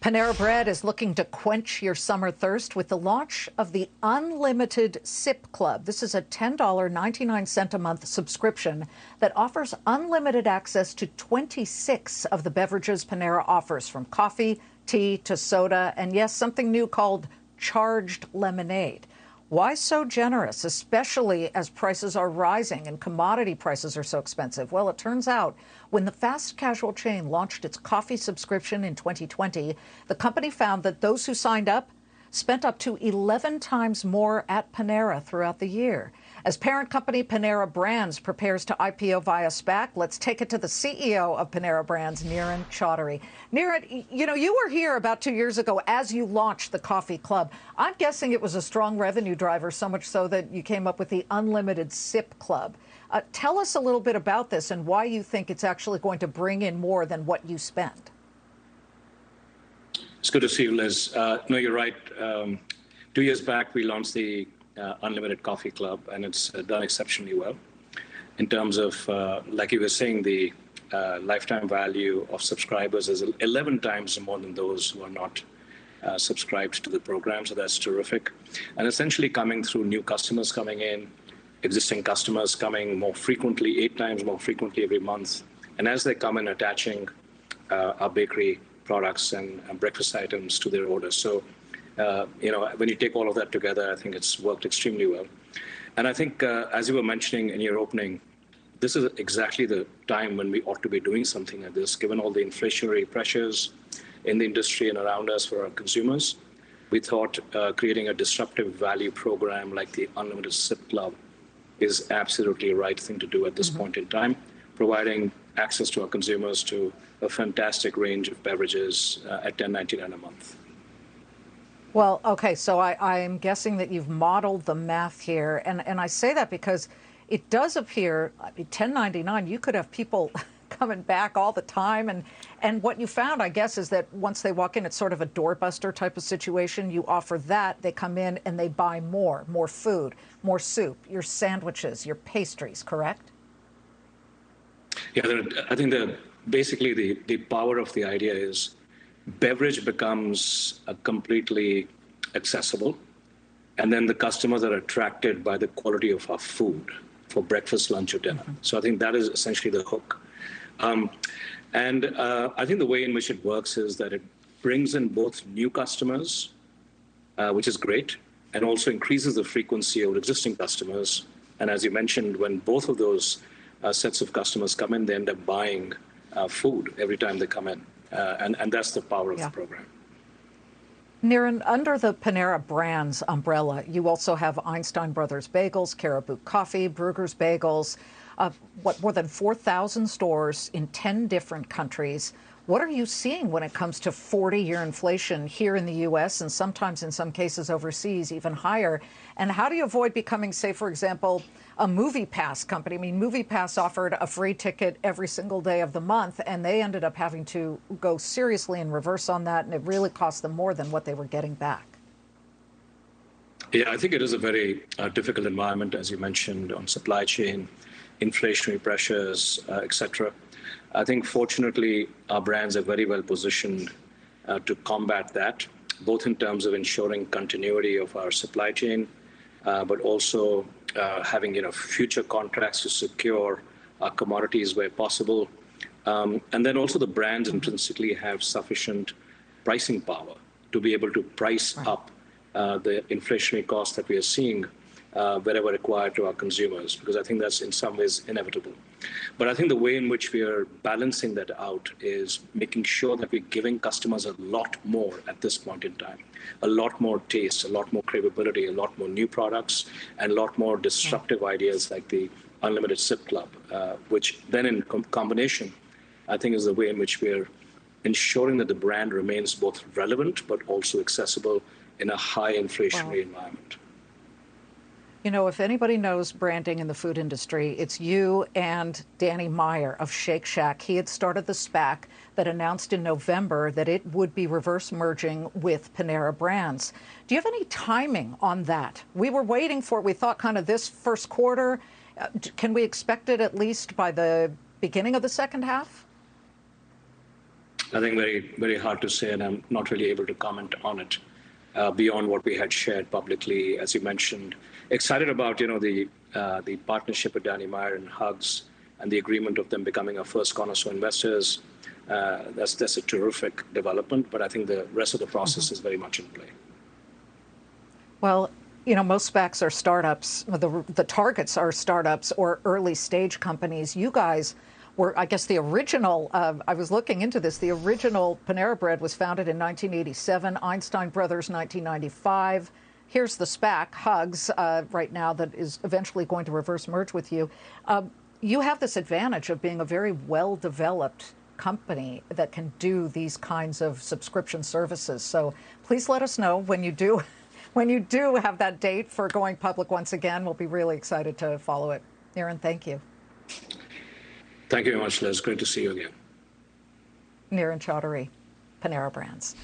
Panera Bread is looking to quench your summer thirst with the launch of the Unlimited Sip Club. This is a $10.99 a month subscription that offers unlimited access to 26 of the beverages Panera offers, from coffee, tea to soda, and yes, something new called charged lemonade. Why so generous, especially as prices are rising and commodity prices are so expensive? Well, it turns out when the fast casual chain launched its coffee subscription in 2020, the company found that those who signed up spent up to 11 times more at Panera throughout the year. As parent company Panera Brands prepares to IPO via SPAC, let's take it to the CEO of Panera Brands, Niren Chaudhary. Niren, you were here about 2 years ago as you launched the coffee club. I'm guessing it was a strong revenue driver, so much so that you came up with the Unlimited Sip Club. Tell us a little bit about this and why you think it's actually going to bring in more than what you spend. It's good to see you, Liz. No, you're right. 2 years back, we launched the Unlimited Coffee Club, and it's done exceptionally well. In terms of, like you were saying, the lifetime value of subscribers is 11 times more than those who are not subscribed to the program, so that's terrific. And essentially coming through new customers coming in, existing customers coming more frequently, 8 times more frequently every month. And as they come in, attaching our bakery products and breakfast items to their orders. So, when you take all of that together, I think it's worked extremely well. And I think, as you were mentioning in your opening, this is exactly the time when we ought to be doing something like this, given all the inflationary pressures in the industry and around us for our consumers. We thought creating a disruptive value program like the Unlimited Sip Club is absolutely the right thing to do at this point in time, providing access to our consumers to a fantastic range of beverages at $10.99 a month. Well, okay, so I am guessing that you've modeled the math here, and I say that because it does appear, $10.99, you could have people coming back all the time, and what you found, I guess, is that once they walk in, it's sort of a doorbuster type of situation. You offer that, they come in and they buy more food, more soup, your sandwiches, your pastries, correct? Yeah, I think basically the power of the idea is beverage becomes completely accessible, and then the customers are attracted by the quality of our food for breakfast, lunch, or dinner. So I think that is essentially the hook. I think the way in which it works is that it brings in both new customers, which is great, and also increases the frequency of existing customers. And as you mentioned, when both of those sets of customers come in, they end up buying food every time they come in. And that's the power of the program. Niren, under the Panera Brands umbrella, you also have Einstein Brothers Bagels, Caribou Coffee, Bruegger's Bagels, more than 4,000 stores in 10 different countries. What are you seeing when it comes to 40-year inflation here in the U.S. and sometimes in some cases overseas, even higher? And how do you avoid becoming, say, for example, a MoviePass company? I mean, MoviePass offered a free ticket every single day of the month, and they ended up having to go seriously in reverse on that, and it really cost them more than what they were getting back. Yeah, I think it is a very difficult environment, as you mentioned, on supply chain, inflationary pressures, et cetera. I think, fortunately, our brands are very well positioned to combat that, both in terms of ensuring continuity of our supply chain, but also having future contracts to secure our commodities where possible. And then also the brands intrinsically have sufficient pricing power to be able to price up the inflationary costs that we are seeing wherever required to our consumers, because I think that's in some ways inevitable. But I think the way in which we are balancing that out is making sure that we're giving customers a lot more at this point in time, a lot more taste, a lot more cravability, a lot more new products, and a lot more disruptive ideas like the Unlimited Sip Club, which then in combination, I think is the way in which we're ensuring that the brand remains both relevant but also accessible in a high inflationary environment. You know, if anybody knows branding in the food industry, it's you and Danny Meyer of Shake Shack. He had started the SPAC that announced in November that it would be reverse merging with Panera Brands. Do you have any timing on that? We were waiting for it. We thought kind of this first quarter. Can we expect it at least by the beginning of the second half? I think very hard to say, and I'm not really able to comment on it beyond what we had shared publicly, as you mentioned. Excited about the partnership with Danny Meyer and Hugs and the agreement of them becoming our first cornerstone investors. That's a terrific development, but I think the rest of the process is very much in play. Well, most SPACs are startups. The targets are startups or early stage companies. You guys were, I guess, the original. I was looking into this. The original Panera Bread was founded in 1987. Einstein Brothers, 1995. Here's the SPAC, Hugs, right now, that is eventually going to reverse merge with you. You have this advantage of being a very well-developed company that can do these kinds of subscription services. So please let us know when you do. When you do have that date for going public once again. We'll be really excited to follow it. Niren, thank you. Thank you very much, Liz. Great to see you again. Niren Chaudhary, Panera Brands.